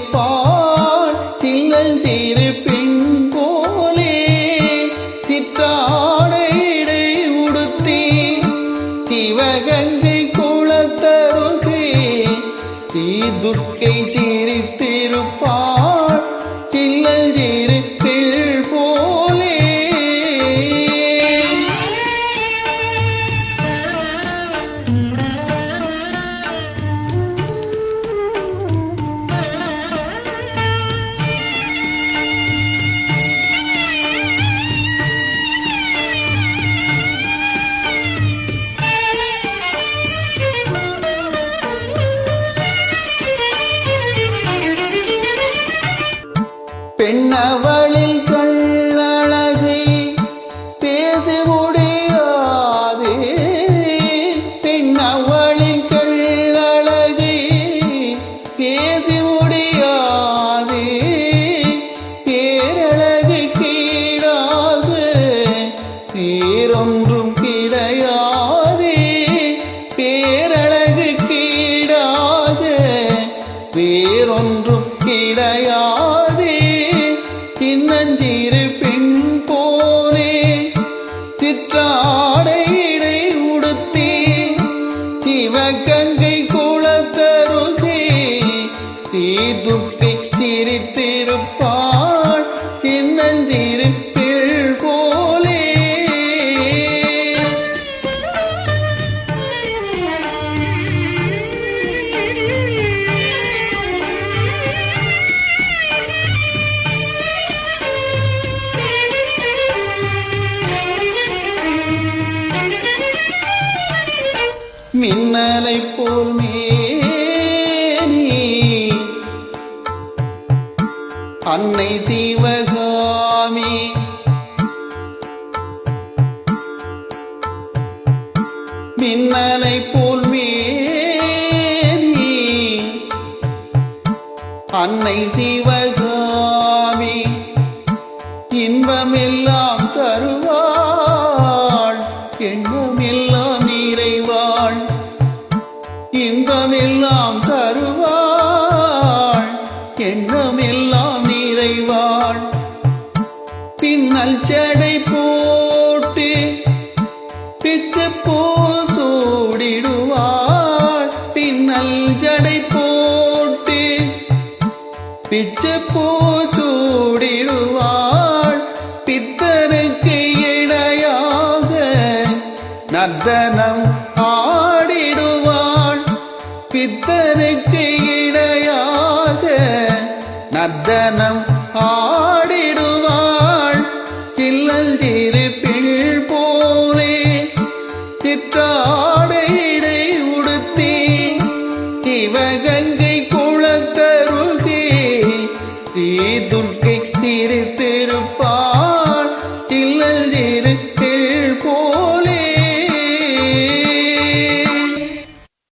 சிரித்திருப்பாள் சில்லல் சிறு பெண் போலே சிற்றாடையிடை உடுத்தி சிவகங்கை குளத்தருகே ஸ்ரீதுர்க்கை சிரித்திருப்பாள் சில்லல் சிறு பெண் போலே. பெண்ணவளில் கள்ளழகை பேசி முடியாதே பெண்ணவளில் கள்ளழகை பேசி முடியாதே பேரழகு கீழாக வேறொன்றும் கிடையாதே பேரழகு கீழாக வேறொன்றும் கிடையாதே சின்னஞ்சிறு பெண் போலே சிற்றாடையிடை உடுத்தி சிவகங்கை குளத்தருகே ஸ்ரீதுர்க்கை சிரித்திருப்பாள் சின்னஞ்சிறு பெண் போலே. மின்னலை போல் மேனி அன்னை சிவகாமி மின்னலை போல் மேனி அன்னை சிவகாமி இன்பமெல்லாம் தருவாள் எண்ணமெல்லாம் நிறைவாள் இன்பமெல்லாம் தருவாள் எண்ணமெல்லாம் நிறைவாள் பின்னல் ஜடை போட்டு பிச்சு பூ சூடிடுவாள் பின்னல் ஜடை போட்டு பிச்சு பூ சூடிடுவாள் பித்தருக்கு இணையாக நர்த்தனம் ஆடிடுவாள் பித்தனுக்கு இணையாக நர்த்தனம்